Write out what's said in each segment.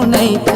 नहीं तो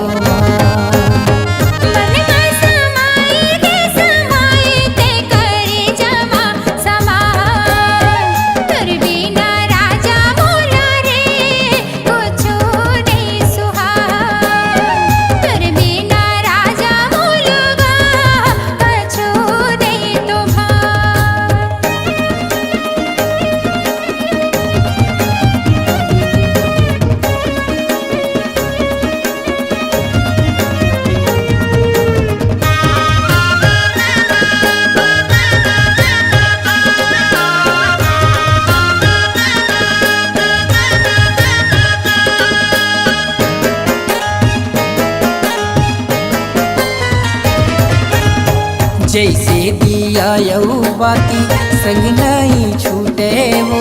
जैसे दिया यऊ बाती संग नहीं छूटे हो,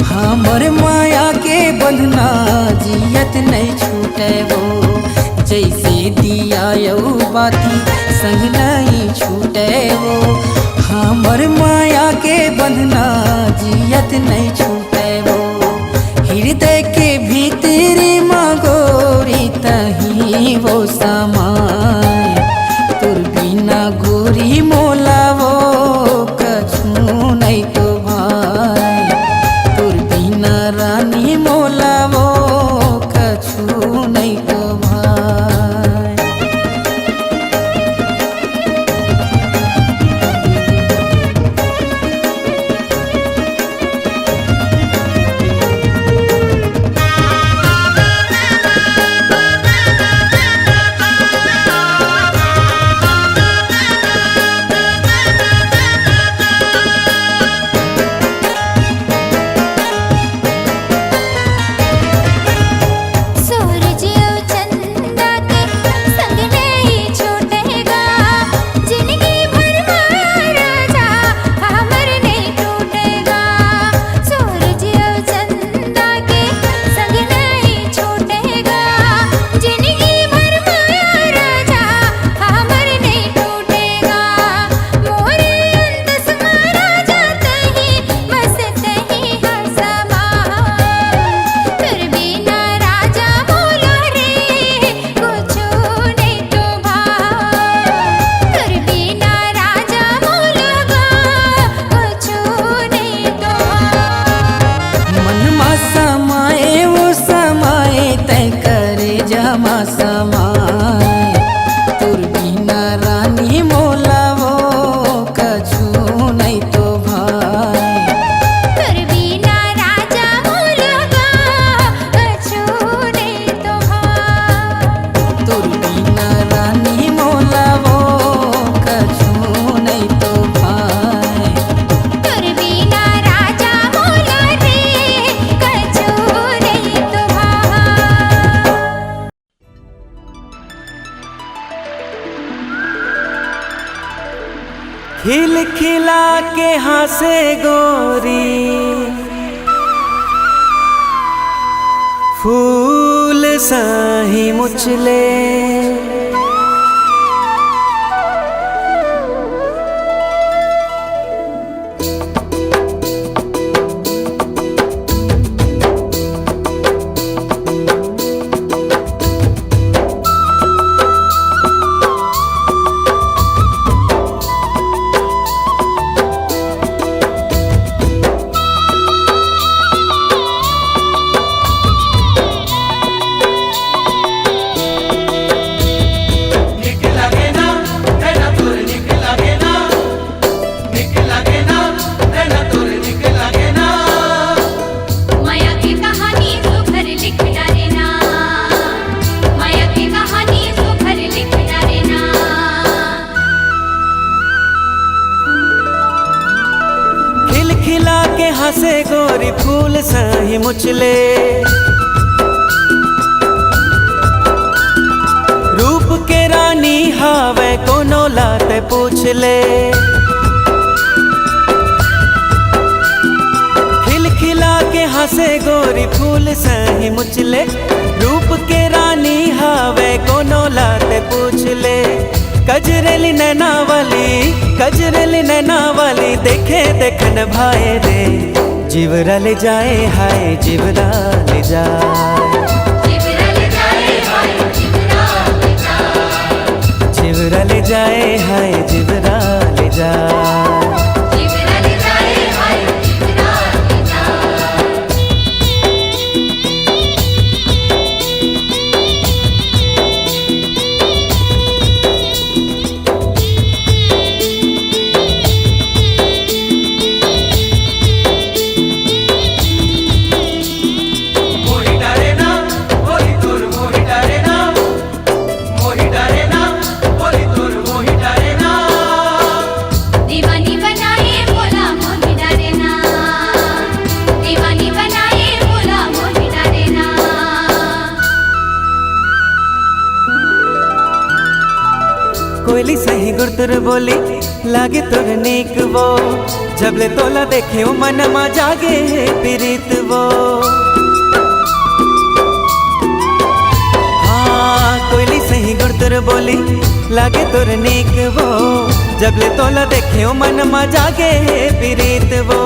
हमर माया के बंधना जियत नहीं छूटे हो। जैसे दिया यऊ बाती संग नहीं छूटे हो, हमर माया के बंधना जियत नहीं छूटे हो। हृदय के भीतर मागोरी तही वो समाय, तुर बिना गोरी मोला वो कछु नहीं तो भाई, तुर बिना रानी मोला वो कछु नहीं तो भाई। समाय, तुर बिना रानी मोला वो कछु नहीं तो भाई, तुर बिना राजा मोला कछु नहीं तो भाई, तुर बिना रानी मोला वो कछु नहीं तो भाई, तुर बिना राजा मोला रे कछु नहीं तो भाई। खिल खिला के हंसे गोरी, फूल साही मुचले, हंसे गोरी फूल सही मुचले, रूप के रानी हावे कोनो लाते पूछ ले। खिल खिला के हंसे गोरी फूल सही मुचले, रूप के रानी हावे कोनो लाते पूछ ले। कजरेली नैना वाली देखे देखन भाए रे, जीवरा ले जाए हाय जीवरा ले जाए, जीवरा ले जाए हाय जीवरा जाए हाय जिबरा ले जा। जिबरा ले जाए हाय जिबरा ले जा। दीवानी बनाए बोला मोही डारे ना। दीवानी बनाए बोला मोही डारे ना। कोयली सही गुरतुर बोली लागे तुर नेक वो, जबले तोला देखे ओ मन मा जागे है प्रीत वो। हाँ कोयली सही गुरतुर बोली लागे तुर नेक वो, जबले तोला देखे ओ मन मा जागे है प्रीत वो।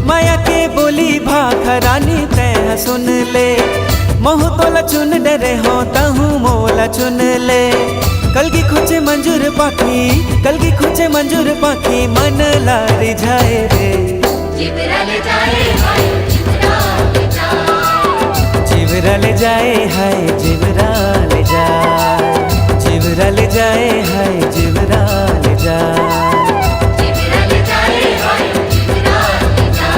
माया के बोली भाखरानी तैं सुन ले, मोह तोला चुन डरे हो तहु मोला चुन ले। कलगी खुचे मंजूर पाखी, कलगी खुचे मंजूर पाखी, मन लारी जाए रे। जिबरा ले जाए हाय जिबरा ले जा। जिबरा ले जाए हाय जिबरा ले जा। जिबरा ले जाए हाय जिबरा ले जा। जिबरा ले जाए हाय जिबरा ले जा।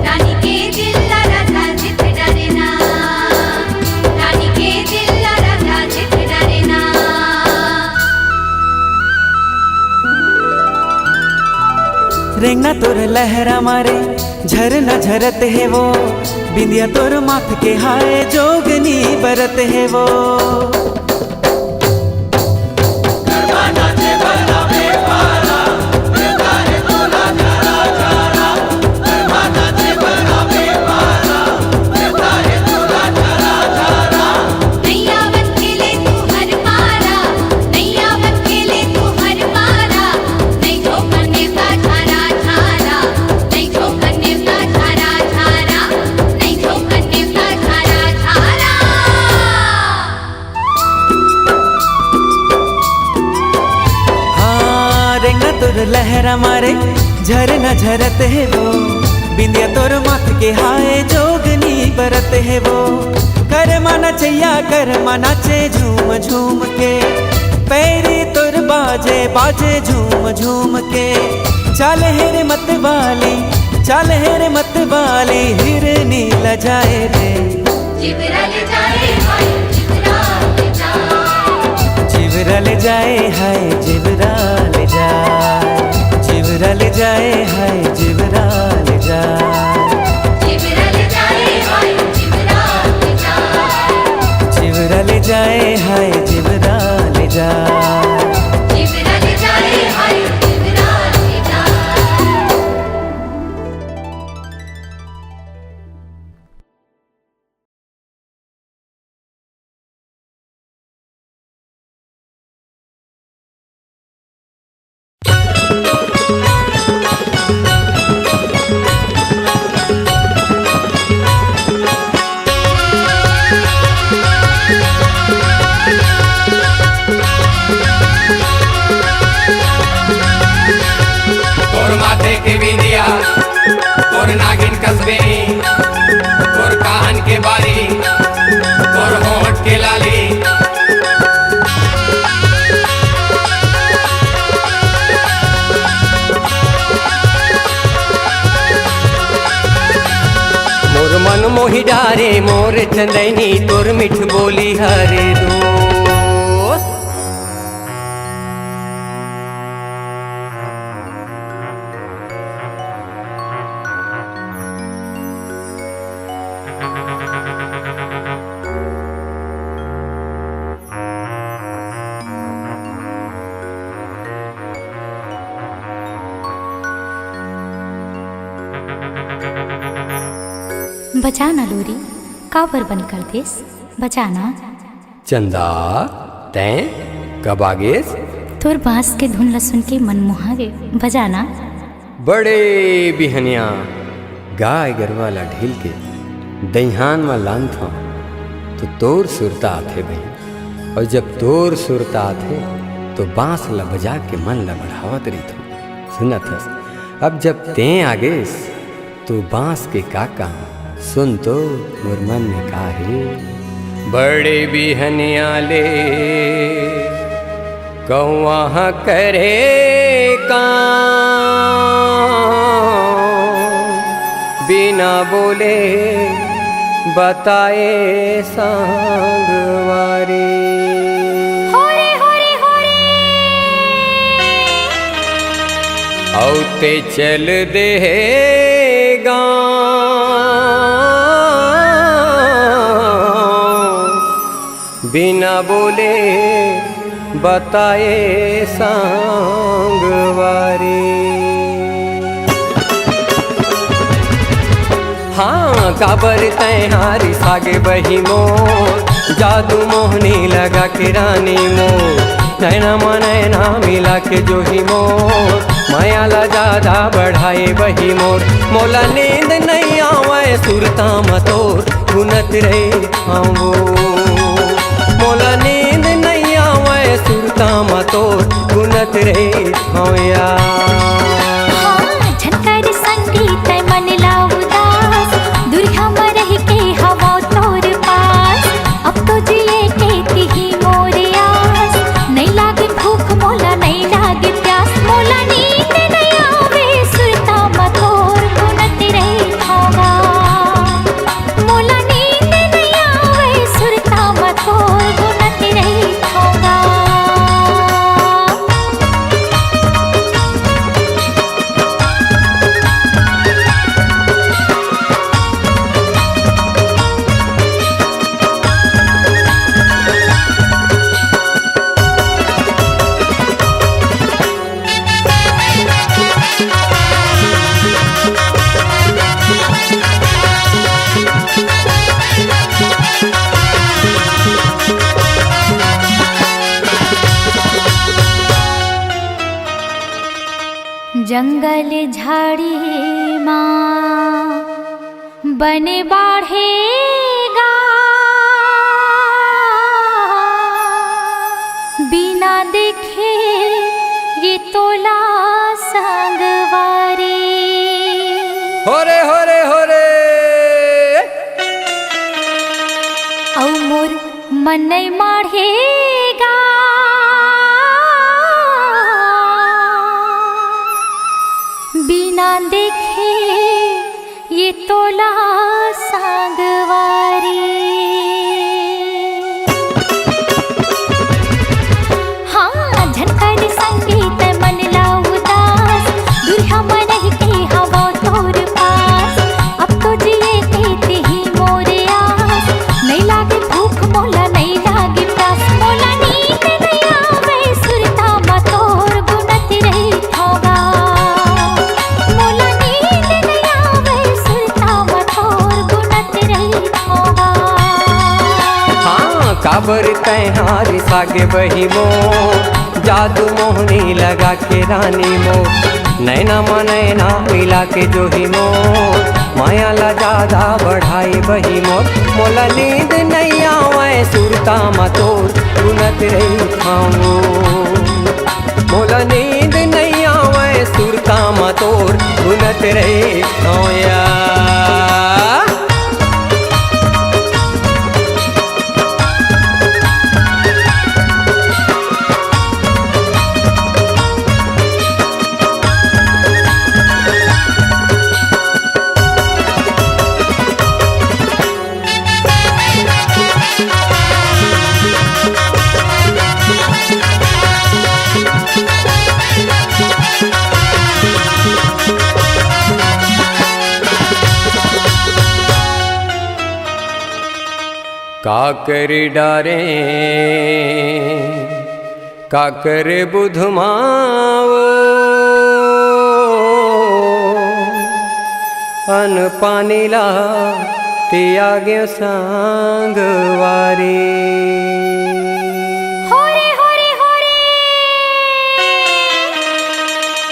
रानी के दिल लड़ा था जित डरे ना। रानी के दिल लड़ा था जित डरे ना। रेंगना तोर लहरा मारे झरना झरत है वो, बिंदिया तोर माथ के हाय जोगनी बरत है वो। नैया बन के ले तू हर पारा। नैया बन के ले तू हर पारा। नहीं ठोकरने का झारा झारा। नहीं ठोकरने का झारा झारा। नहीं ठोकरने का झारा झारा। हाँ रेंगना तोर लहरा मारे झरना झरत है वो, बिंदिया तोर माथ के हाय जोगनी बरत है वो। कर माना चैया कर माना चे झूम झूम के, पैरी तोर बाजे बाजे झूम झूम के। चाल है रे मत वाली, चाल है रे मत वाली, हिरनी लजाए रे। जिबरा ले जाए हाय जिबरा ले जा। जिबरा ले जाए हाय जिबरा ले जा। जिबरा ले जाए हाय जिबरा ले जा। जिबरा ले जाए हाय जिबरा ले जा। जिबरा ले जाए हाय जिबरा ले जा। जिबरा ले जाए हाय जिबरा ले जा। तोर माथे के बिंदिया, तोर नागिन कस्बे, तोर कान के बाली, तोर होंठ के लाली। मोर मन मोहि डारे मोर चंदैनी, तोर मिठ बोली हरे दो। बजाना लोरी काबर बन कर देस बजाना। चंदा तैं कब आगेस? तोर बांस के धुन ला सुन के मन मोहागे बजाना। बड़े बिहनिया गाय गरवाला ढील के दहिहान में लान था तो तोर सुरता आथे बहन, और जब तोर सुरता आथे तो बांस ला बजा के मन ला बढ़ावत रही थो। सुनत हस अब जब तें आगेस तो बांस के का काम सुन तो मोर मन में का है। बड़े बिहनिया ले कौआ करे काम, बिना बोले बताए सांगवारी। औते चल दे गाँव, बिना बोले बताए सांगवारी। हाँ काबर तैहारी सागे बही मोर, जादू मोहनी लगा के रानी मोर, नैना मनैना मिला के जो ही मोर, माया ला ज्यादा बढ़ाए बही मोर। मोला नींद नहीं आवे सुरता मतोर गुनत रे आओ, मोला नींद नहीं आवे सुरता मतोर गुनत रे आओ यार। झनकर संगीत मन लाउदास, दुरिया में रह के हवा तोर पास, अब तो जिए के तिही मोर आस, नहीं लागे भूख मोला नहीं लागे प्यास, मोला नींद नहीं आवे सुरता मतोर गुनत रे होगा, मोला नींद नहीं आवे सुरता मतोर गुनत रे होगा। जंगल झाड़ी माँ बने बाढ़ेगा, बिना देखे ये तोला संगवारी। होरे होरे होरे औ मोर मन नहीं माढ़ेगा, बिना देखे ये तोला सांगवारी। हाँ झनकर संगीत मन लाउदास, दुरिया में रह के हवा तोर पास, अब तो जिए के तिही मोर आस, नहीं लागे भूख मोला नहीं लागे प्यास, मोला नींद नहीं आवे सुरता मतोर गुनत रे होगा, मोला नींद नहीं आवे सुरता मतोर गुनत रे होगा। हाँ काबर तैहारी सागे बही मोर, जादू मोहनी लगा के रानी मोर, नैना मनैना मिला के जो ही मोर, माया ला ज्यादा बढ़ाई बही मोर। मोला नींद नहीं आवे सुरता मतोर गुनत रे खाऊं, मोला नींद नहीं आवे सुरता मतोर गुनत रे खाऊं यार। काकर डारे काकर बुधमाओ, अन पानी ला त्याग्यो सांगवारी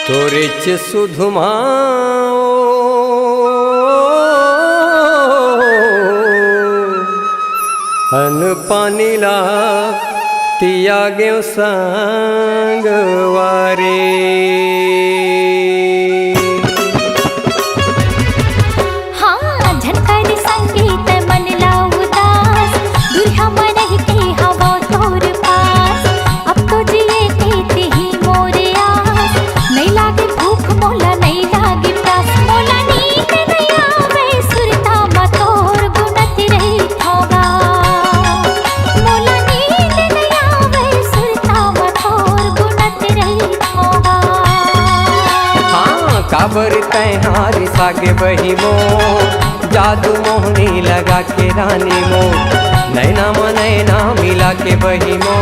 तोरेच सुधुमाओ अन पानीला त्याग्यो सांगवारी काबर तैहारी सागे बही मो जादू मोहनी लगा के रानी मो नैना नैना मिला के बही मो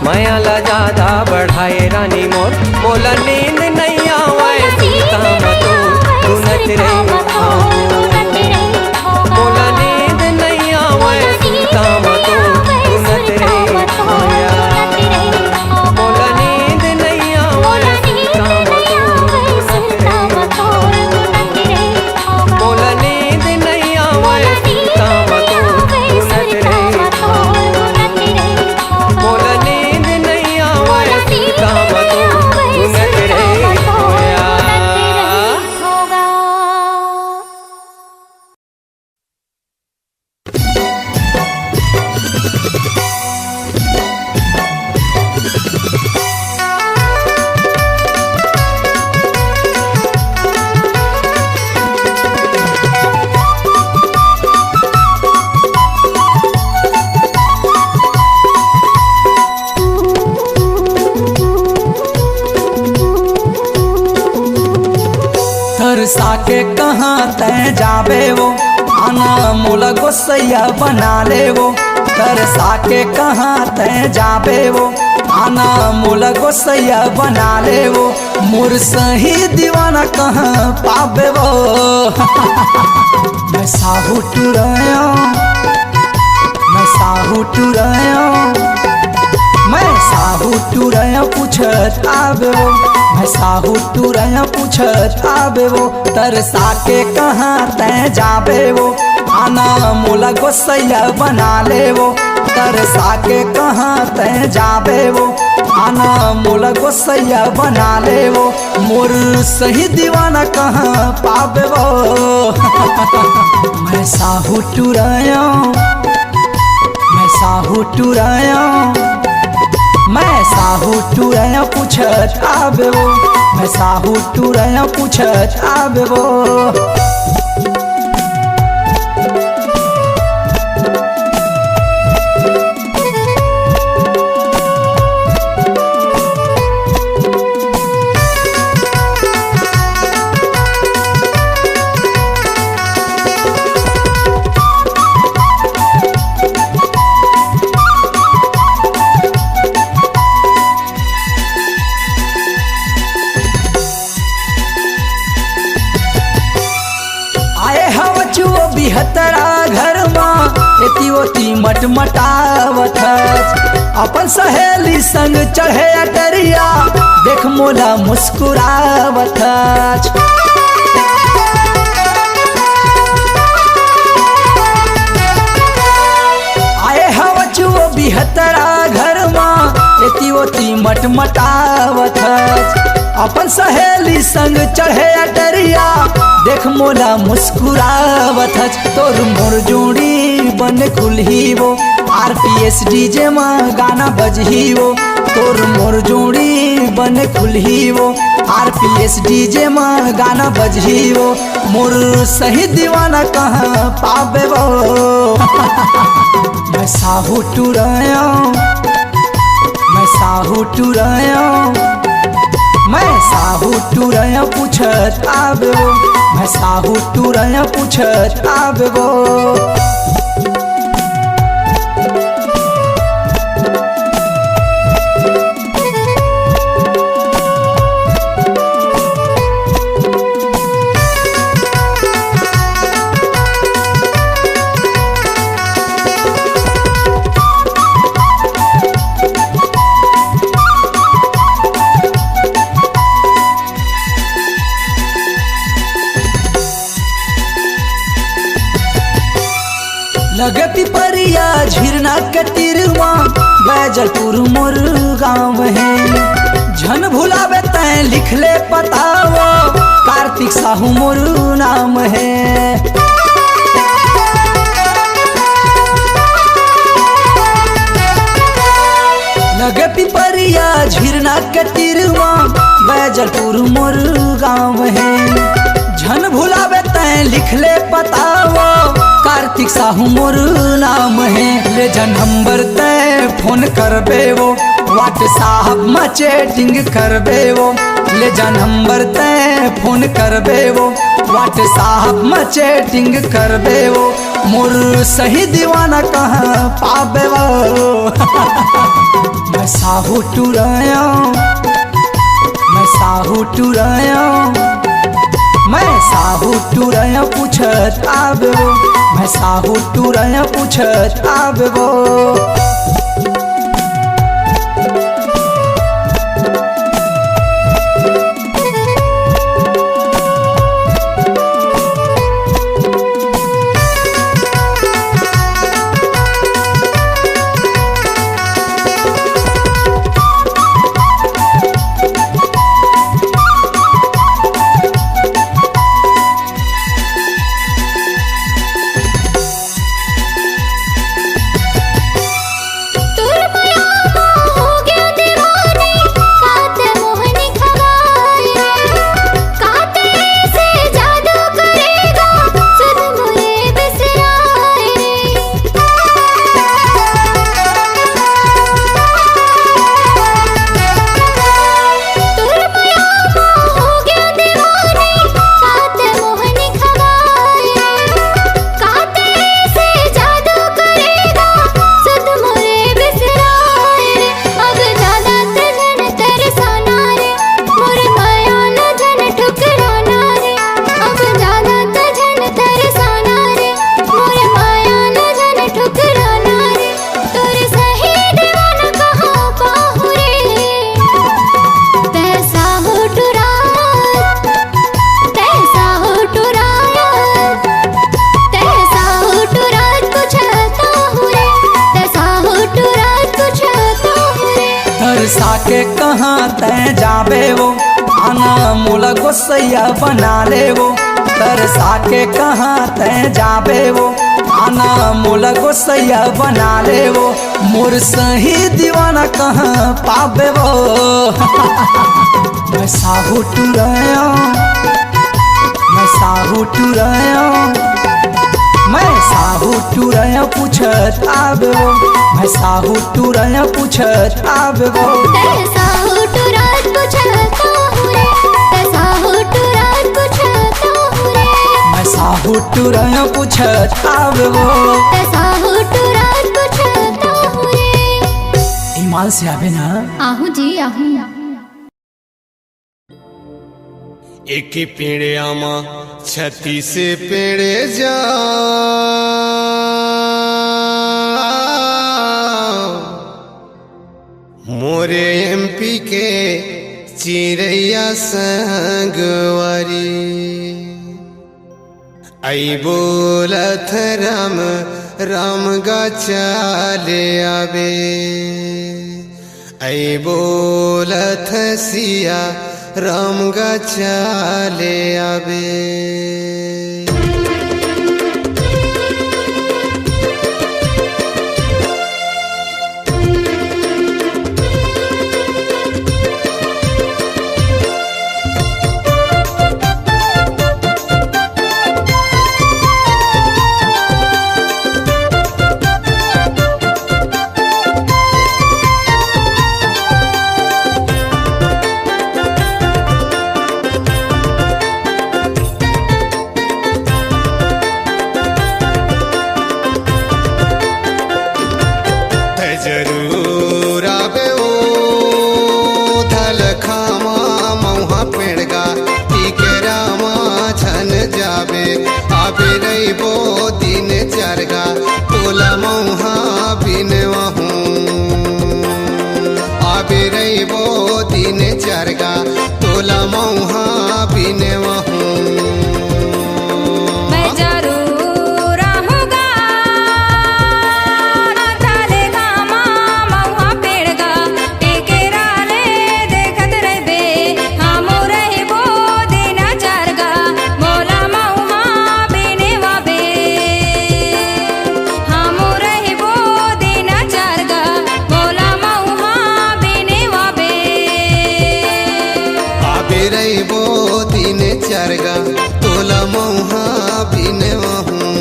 माया ला ज्यादा बढ़ाए रानी मोर मोला नींद नहीं आवे सीता मतो गुनत रे मोला नींद नहीं आवे सीता मतो गुनत रे मोला नींद नहीं आवे सीता मोला नींद नहीं आवे सीता मतो गुनत रे मोला नींद नहीं आवे सीता मतो गुनत रे तरसा के कहाँ तय जाबे वो आना मोला गोसैया बना ले वो तरसा के कहाँ तय जाबे वो आना मोला गोसैया बना ले वो मोर सही दीवाना कहाँ पाबे वो मैं साहू टुराया मैं साहू टुराया मैं साहू टुराया पूछत आबे वो मैं साहू टुराया पूछत आबे वो तरसा के कहाँ तय जाबे वो आना मोला गोसैया बना ले वो तरसा के कहाँ तय जाबे वो आना मोला गोसैया बना ले वो मोर सही दीवाना कहाँ पाबे वो मैं साहू टुराया मैं साहू टुराया मैं साहू टुराया पूछत आबे वो मैं साहू टुराया पूछत आबे वो बिहतरा घर माँ एती ओती मटमटावत अपन सहेली संग चढ़े अटरिया देख मोला मुस्कुरावत आए हवचुओ बिहतरा घर माँ एती ओती मटमटावत अपन सहेली संग चढ़े अटरिया देख मोला मुस्कुरावत तोर मोर जोड़ी बन खुलही वो RPS डीजे में गाना बजही वो तोर मोर जोड़ी बन खुलही वो RPS डीजे में गाना बजही वो मोर सही दीवाना कहाँ पाबे वो मैं साहू टुराया मैं साहू टुराया मैं साहू टुराया पूछत आबे वो मैं साहू टुराया पूछत आबे वो लगे पिपरिया झिरना के तीरवा बैजलपुर मोर गाँव है। झन भुलावे तैं लिख ले बताओ कार्तिक साहू मोर नाम है। लगे पिपरिया झिरना के तीरवा बैजलपुर मोर गाँव है। झन भुलावे तैं लिख ले बताओ कार्तिक साहू मोर नाम है। ले जन नंबर तैं फोन करबे वो व्हाट्सएप में चैटिंग करबे वो। ले जा नंबर तैं फोन करबे वो व्हाट्सएप में चैटिंग करबे वो। मोर सही दीवाना कहाँ पाबे वो। मैं साहू टुराया, मैं साहू टुराया, मैं साहू टुराया पूछत आबे वो। मैं साहू टुराया पूछत आबे वो। के कहाँ तैं जाबे वो आना मोला गोसैया बना ले वो। तरसा के कहाँ तैं जाबे वो आना मोला गोसैया बना ले वो। मोर सही दीवाना कहाँ पाबे वो। मैं साहू टुराया, मैं साहू टुराया, मैं साहू टुराया पूछत आबे वो। मैं साहू टुराया पूछत आबे वो। साहू टुरात पूछत आहू रे, साहू टुरात पूछत आहू रे। मैं साहू टुराया पूछत आबे वो। साहू टुरात पूछत आहू रे। ईमान से आबे ना। आहू जी आहू। एक पेड़े आमा 36 पेड़े जा मोरे एमपी के चिड़ैया संगवारी आई बोलत राम राम गाचाले आबे आई बोलत सिया राम गाचाले आबे। रहिबो दिन चरगा तोला मौहा बिने वहूँ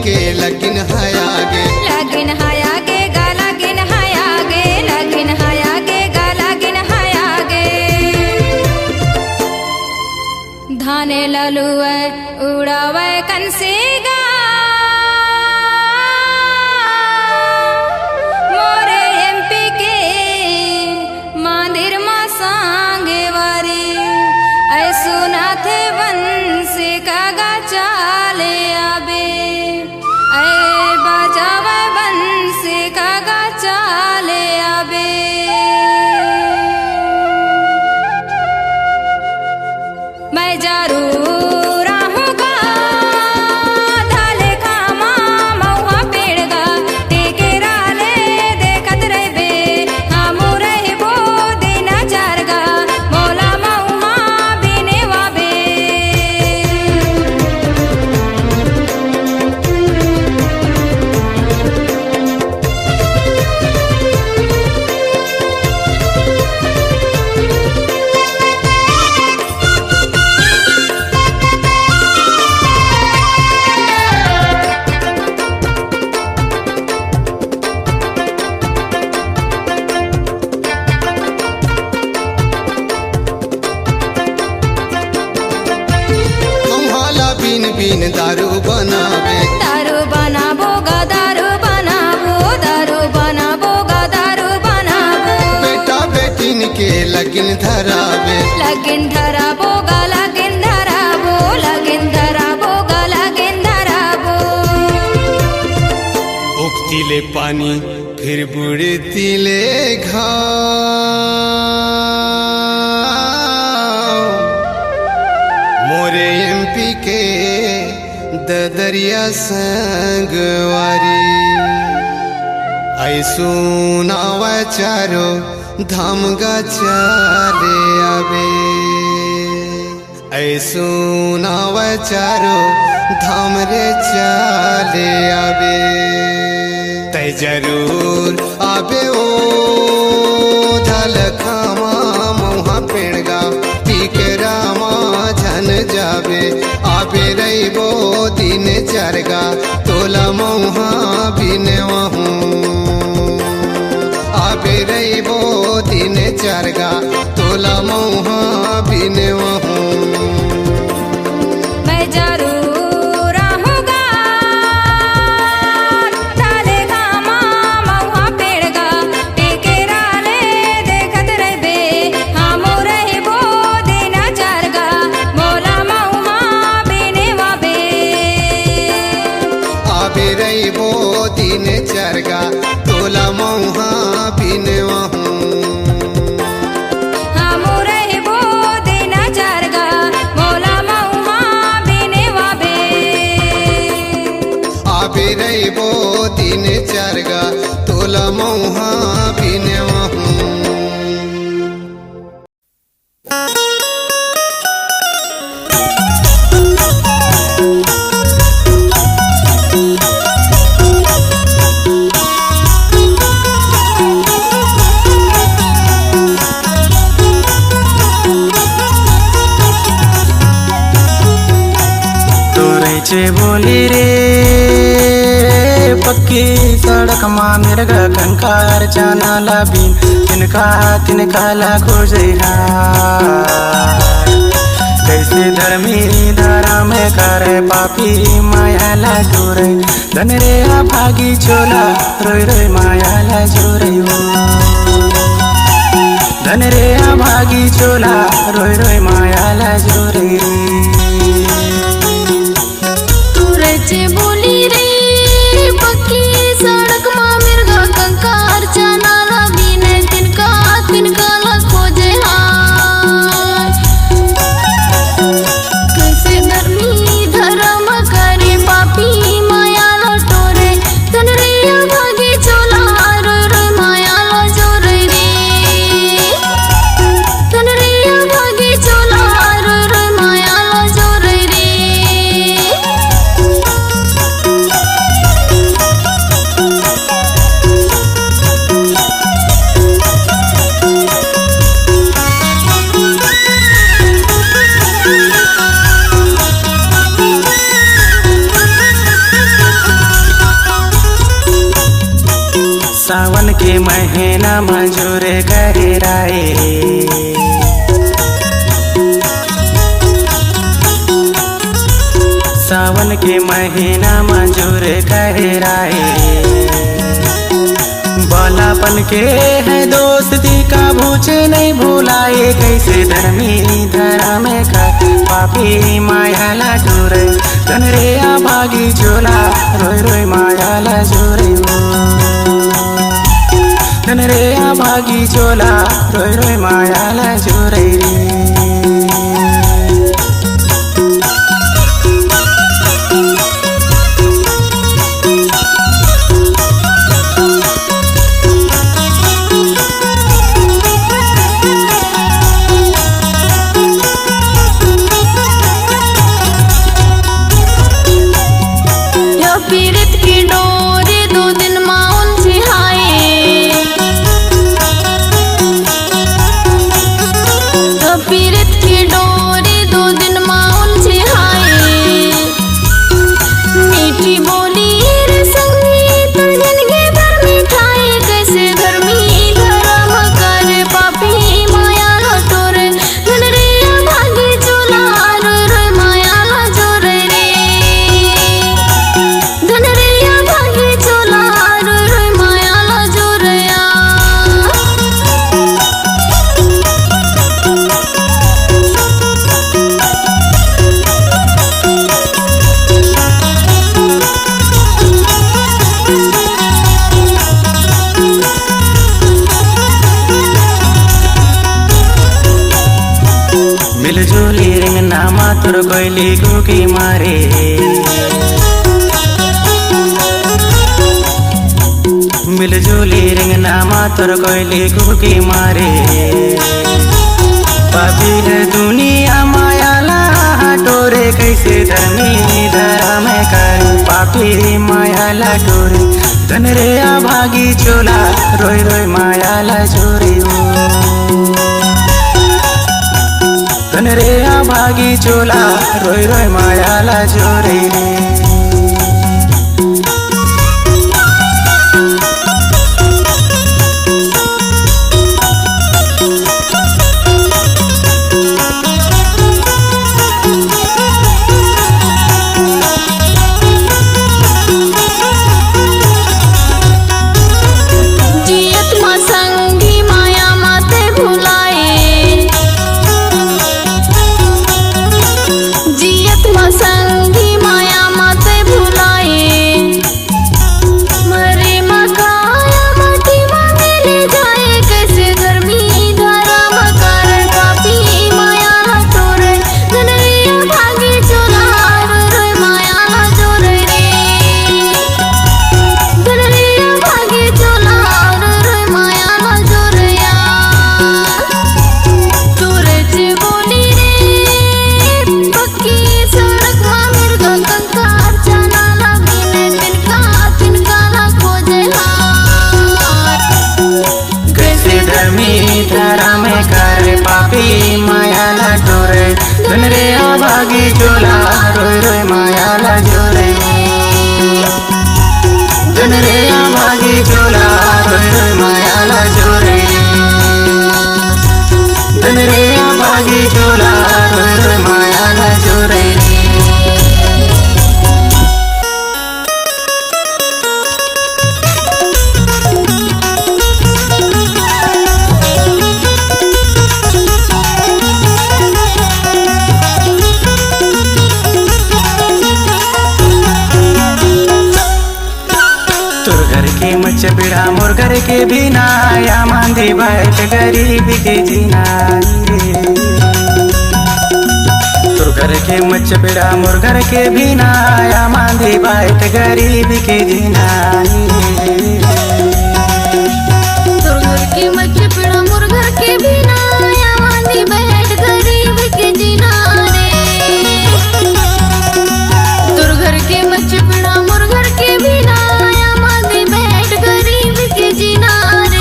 के लगिन हयागे लगिन हयागे गा लगिन हयागे लगिन हयागे गा लगिन हयागे धाने ललुए उड़ावे कंसी गा मोरे एमपी के मंदिर में सांगे वारी ऐसु नाथे वंश का गा चाले आबे बजावे बंस का गा चाले आबे मैं जरूर आहूँगा धाले खामा महुआ पेड़गा टेकेरा ले देखत रहबे हमू रहबो दिन चारगा मोला महुआ बिने वाबे बिन दारू बनावे दारू बनाबो गा दारू बनाबो दारू बनाबो गा दारू बनाबो बेटा बेटिन के लगिन धरावे लगिन धराबो गा लगिन धराबो लगिन धराबो गा लगिन धराबो उगतीले पानी फिर बुड़तीले घाव मोरे एमपी के दरिया संगवारी ऐसू नावा चारो धाम गा चाले आबे ऐसू नावा चारो धाम रे चाले आबे तय जरूर आबे ओ धल खामा मौहा पेड़गा टीकेरा झन जाबे आबे रहिबो दिन चरगा तोला मौहा बिने वहूँ आबे रहिबो दिन चरगा तोला मौहा बिने वहूँ मैं जरूर आहूँगा धाले खामा महुआ पेड़गा टेकेरा ले देखत रहबे हमू रहबो दिन चारगा मोला महुआ बिने वाबे आबे रहिबो दिन चरगा तोला मौहा बिने वहूँ हमू रहबो दिन चारगा मोला महुआ बिने वाबे आबे रहिबो दिन चरगा तोला मौहा बिने वहूँ चे बोली रे पक्की सड़क माँ मिर्गा कंकार चाना लाबिन तिनका लाखो जइहा कैसे धर्मी धारा में करे पापी माया ला जोरे धन रे भागी चोला रोई रोई माया ला जोरे हो धन रे भागी चोला रोई रोई माया ला जोरे कैसे बोली रे पक्की सड़क माँ मिर्गा कंकार चना रवि ने तिनका ला खोजे हाय कैसे धर्मी धर्म करे पापी माया लो टोरे तनरिया भागे चोला रो रो माया लो जोरे रे तनरिया भागे चोला रो रो माया लो जोरे रे सावन के महीना मंजूर करे राय सावन के महीना मंजूर करे राय बालापन के है दोस्ती का भूचे नहीं भूलाए कैसे धर्मी धरा में का पापी माया ला टोरे तनरे आ भागी झोला रोय रोय माया ला जोरे तनरे आ भागी झोला रोय रोय माया ला जोरे रे पीड़ित की डोरे 2 दिन माँ उलझी हाय पीड़ित की डोरे 2 दिन माँ उलझी हाय मीठी बोली रे संगीत जिनके घर मिठाई कैसे धर्मी धर्म करे पापी माया लो टोरे धनरिया भागी चोला रो रो माया ला जोरे रे धनरिया भागी चोला रो रो माया ला जोरया मिलजुली रिंग नामा तुर कोयली गुकी मारे मिलजुली रिंग नामा तुर कोयली गुकी मारे पापी है दुनिया माया ला टोरे कैसे धर्मी धरा में कर पापी माया ला टोरे तनरे आ भागी चोला रोय रोय माया ला जोरे तनरे आ भागी चोला रोय रोय माया ला जोरे रे जियत माँ संगी माया माते भुलाए जियत माँ संगी माया माते मुर्गर के बिना या मांदी बैठ गरीब के जीना रे। तुरगर के मच बिड़ा मुर्गर के बिना या मांदी बैठ गरीब के जीना रे। तुरगर के मच बिड़ा मुर्गर के बिना या मांदी बैठ गरीब के जीना रे। तुरगर के मच बिड़ा मुर्गर के बिना या मांदी बैठ गरीब के जीना रे।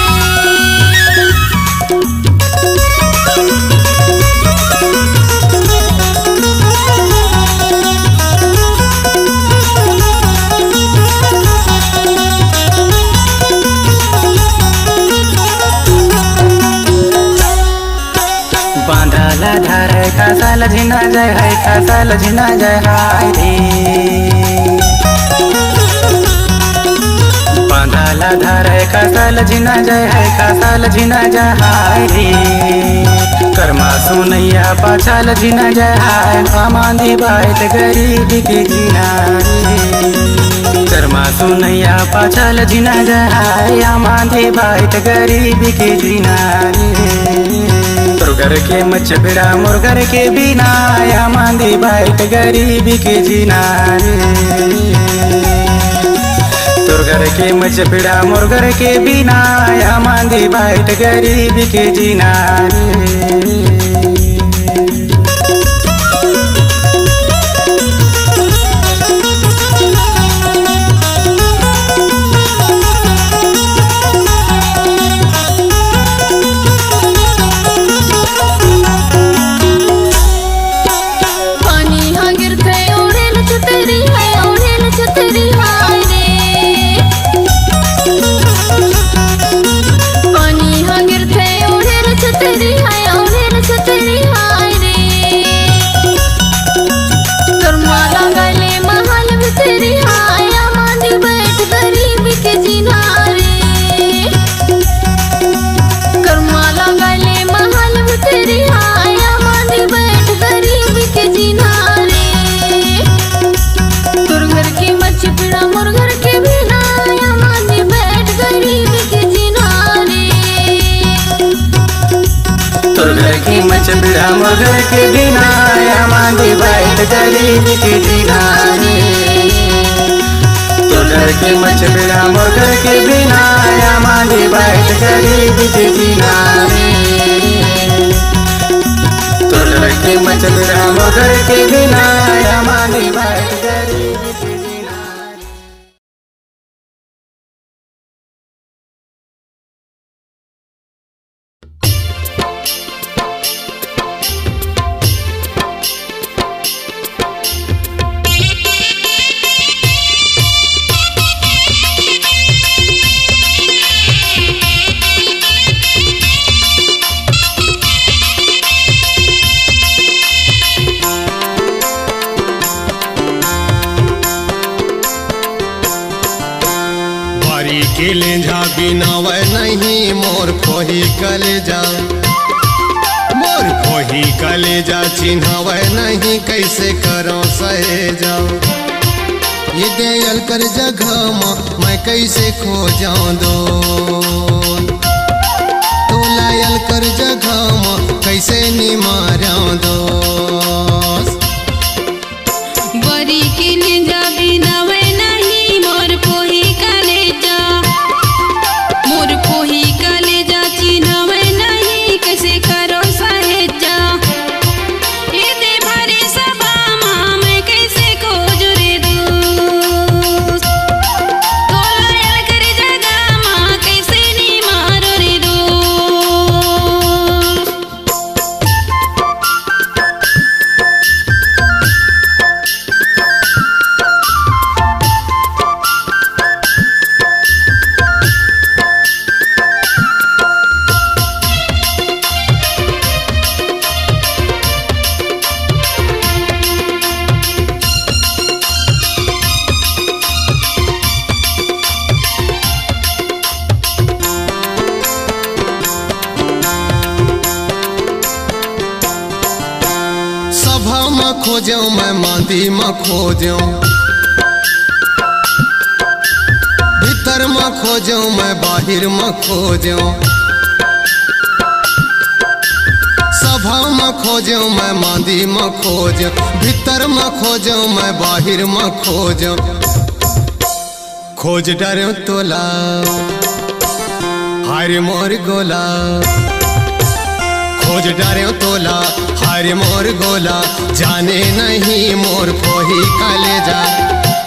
बांधला धार खसल झिना जय है खसल झिना जय हाय रे। बांधला धार खसल झिना जय है खसल झिना जय हाय रे। कर्मा सुनैया पाछल झिना जय हाय मांदी बैठ गरीब के जीना रे। कर्मा सुनैया पाछल झिना जय हाय मांदी बैठ गरीब के जीना रे। तुरगर के मच बिड़ा मुर्गर के बिना या मांदी बैठ गरीब के जीना रे। तुरगर के मच बिड़ा मुर्गर के बिना या मांदी बैठ गरीब के जीना रे। बिड़ा मुर्गर के बिना या मांदी बैठ गरीब के जीना रे। तुरगर के मच बिड़ा मुर्गर के बिना या मांदी बैठ गरीब के जीना रे। तुरगर के मच बिड़ा मुर्गर के बिना या मांदी बैठ गरीब के जीना रे। के लेंझा बिनावे नहीं मोर खोही कलेजा। मोर खोही कलेजा चिन्हावे नहीं कैसे करो सहेजा। ये दयाल कर जगह मैं कैसे खो जाऊं दो। तो लायल कर जगह कैसे निमारा दो। बरी के लेंझा बिनावे नहीं मोर खोही कलेजा। मोर खोही कलेजा चिन्हावे नहीं कैसे करो सहेजा। ये दे भरे सभा मैं कैसे खोज रे दोस्त। तो लायल कर जगह माँ कैसे नी मारो रे दोस्त। खोजो मैं मांदी में खोजो भीतर में खोजो मैं बाहिर में खोजो, सभा में खोजो मैं मांदी में खोजो, भीतर में खोजो मैं बाहिर में खोजो। खोज डरो तोला हाय मोर गोला, खोज डरो तोला हाय मोर गोला, जाने नहीं मोर खोही कलेजा,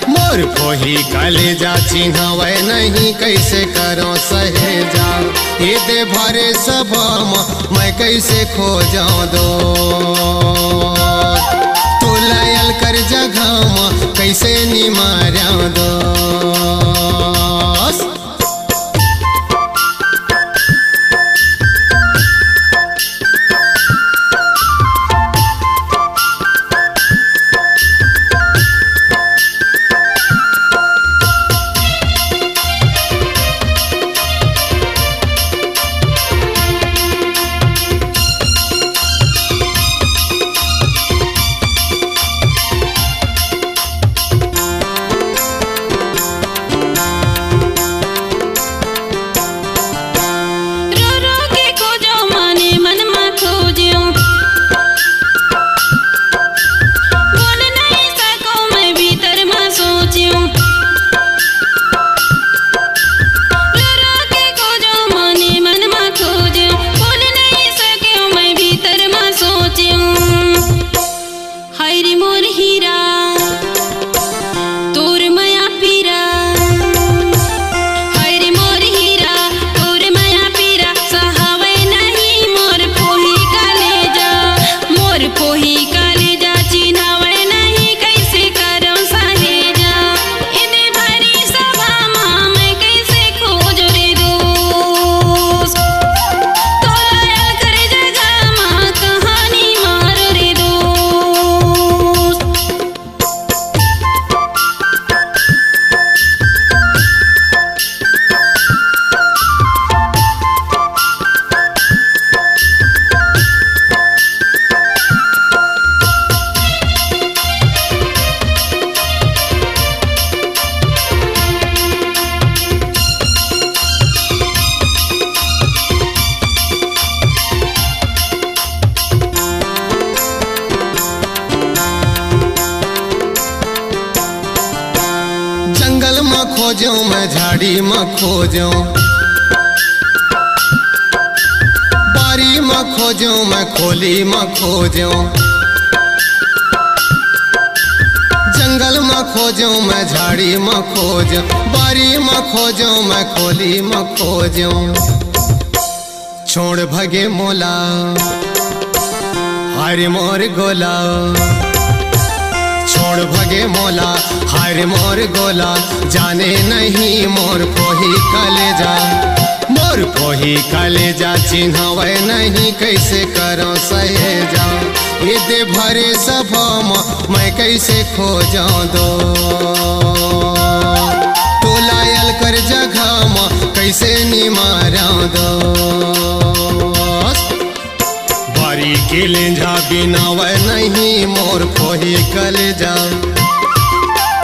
मोर खोही कलेजा चिन्हवे नहीं कैसे करो सहेजा। ये दे भरे सभा में मैं कैसे खो जाऊं दो, तू लायल कर जगह में कैसे निमारा दो। खोजो मैं झाड़ी में खोजो, बारी में खोजो मैं खोली में खोजो, जंगल में खोजो मैं झाड़ी में खोजो, बारी में खोजो मैं खोली में खोजो। छोड़ भगे मोला हरे मोर गोला, छोड़ भगे मोला हाय मोर गोला, जाने नहीं मोर खोही कलेजा, मोर खोही कलेजा चिन्हवे नहीं कैसे करो सहेजा। ये दे भरे सभा में मैं कैसे खो जाऊं दो, तू लायल कर जगह में कैसे निमारा दो। बारी के लेंझा बिना वह नहीं मोर खोही कलेजा,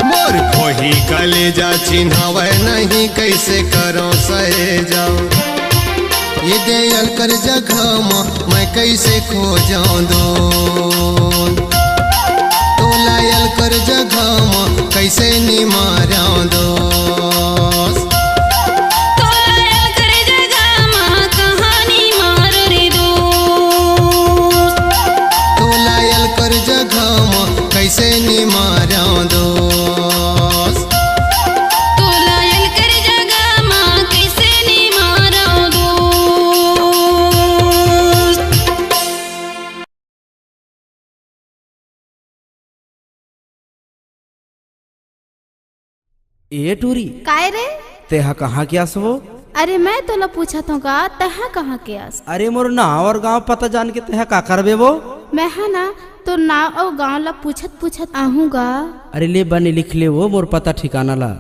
मोर खोही कलेजा चिन्हवे नहीं कैसे करो सहेजा। ये दयाल कर जगह मैं कैसे खो जाऊं दो, तो लायल कर जगह कैसे निमारा दो। कैसे निमारा दोस्त, तो लायल कर जगह माँ कैसे निमारा दोस्त। ए टूरी काय रे तेहा कहाँ के आसवो? अरे मैं तोला पूछा था का तहा कहाँ के आस? अरे मोर नाव और गांव पता जान के तेहा का करबे वो? मैं है ना तो नाव और गांव ला पूछत पूछत आहूँगा। अरे ले बने लिख ले वो मोर पता ठिकाना ला।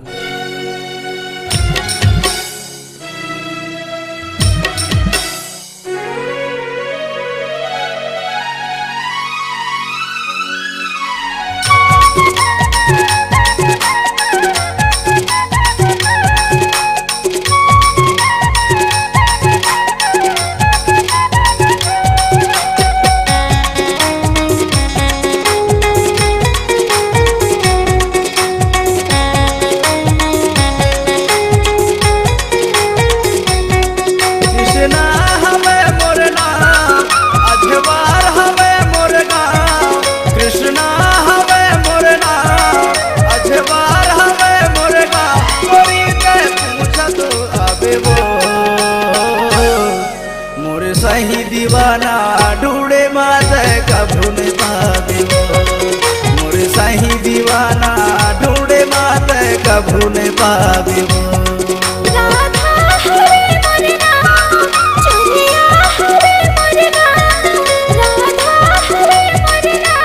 दीवाना ढूंढे मात कभू न पावे मोर सही दीवाना ढूंढे मात कभू न पावे राधा हरे मोरना चुरिया हरे मोरना राधा हरे मोरना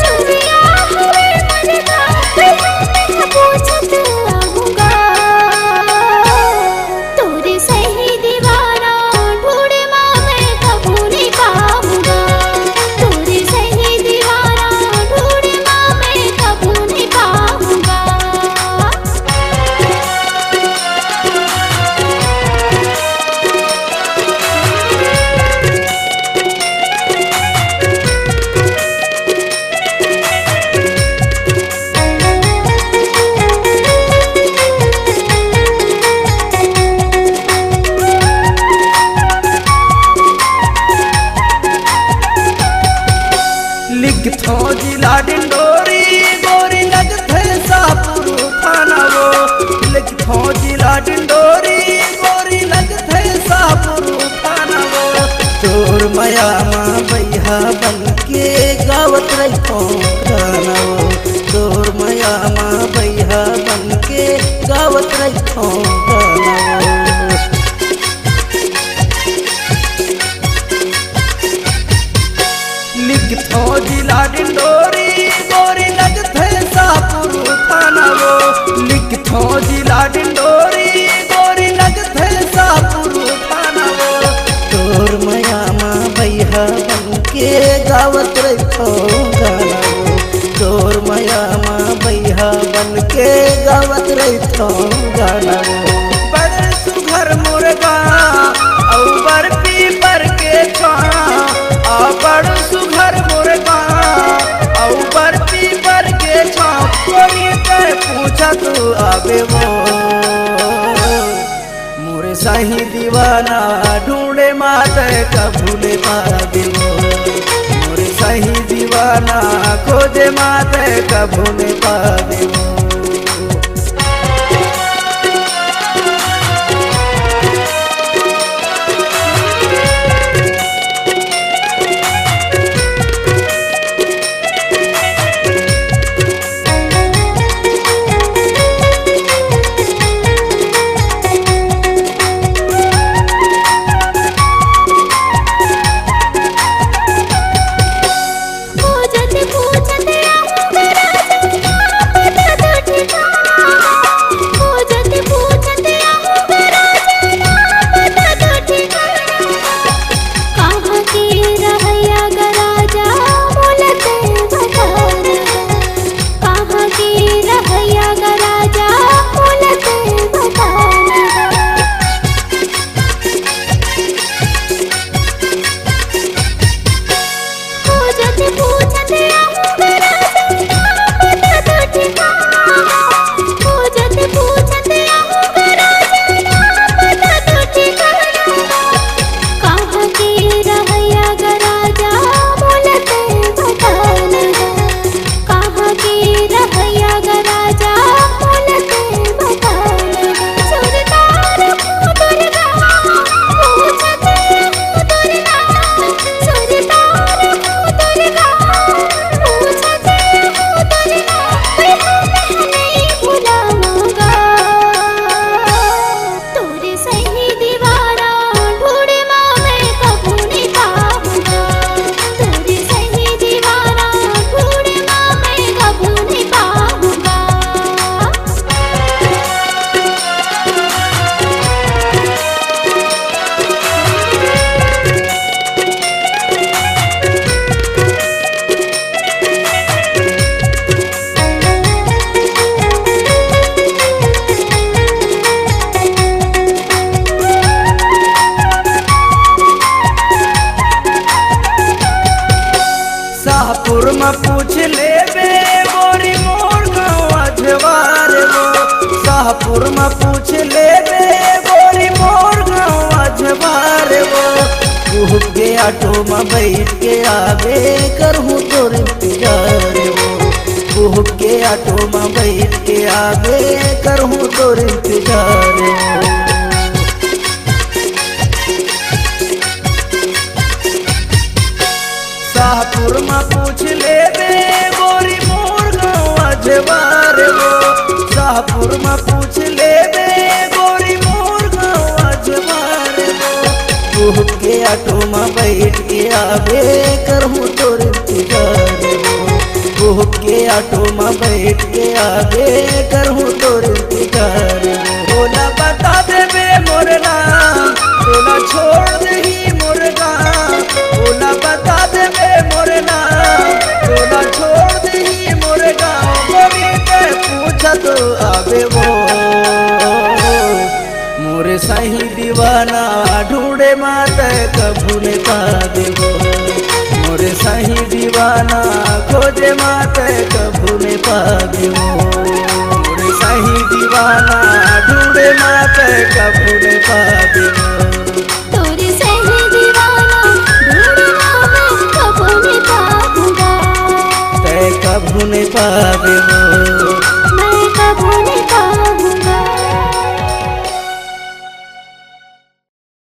चुरिया हरे मोरना मैं पूछत रहूंगा तोरे सही दीवाना ढूंढे माँ मैं कभू नहीं पाऊंगा तोरे सही दीवाना ढूंढे माँ मैं कभू नहीं पाऊंगा लिखथो जिला डिंडोरी गोरी लगथे सापुर थाना वो लिखथो जिला डिंडोरी गोरी लगथे सापुर थाना वो तोर माया माँ भैया बन के गावत रहो गाना वो तोर माया माँ भैया बन के गावत रहो गाना वो लिखथो जिला डिंडोरी गोरी लगथे सापुर थाना वो लिखथो जिला डिंडोरी गोरी लगथे सापुर थाना वो तोर माया माँ भैया बन के गावत रहो गाना वो तोर माया माँ भैया बन के गावत रहो गाना वो बड़ सुघर मुर्गा औ बर पीपर के छाना आ बड़ सुघर मुर्गा औ बर पीपर के छाना कोई के पूछा तू आवे वो मोरे सही दीवाना ढूंढे मात कभू न पावे वो मोरे सही दीवाना खोजे मात कभू न पावे वो में पूछ ले बे गोरी मोर गाँव अजवार वो शाहपुर में पूछ ले बे गोरी मोर गाँव अजवार वो तू के ऑटो में बैठ के आवे करहूँ तोर इंतजार वो तू के ऑटो में बैठ के आवे करहूँ तोर इंतजार वो अजवार वो शाहपुर में पूछ ले बे गोरी मोर गाँव अजवार वो बुह के ऑटो में बैठ के आवे करहूँ तोर इंतजार वो बुह के ऑटो में बैठ के आवे करहूँ तोर इंतजार बोला बता देबे मोर नाम बोला छोड़ दही मोर गाँव बोला बता देबे मोर नाम बोला छोड़ दही मोर गाँव गोरी के पूछा तो आवे वो मोरे सही दीवाना ढूंढे माता कभू ने पा देवो मोरे सही दीवाना खोजे माता कभू ने पा देवो मोरे सही दीवाना ढूंढे माता कभू ने पा देवो तोरे सही दीवाना ढूंढना मैं कबू नहीं पाऊंगा तय कभू ने पा देवो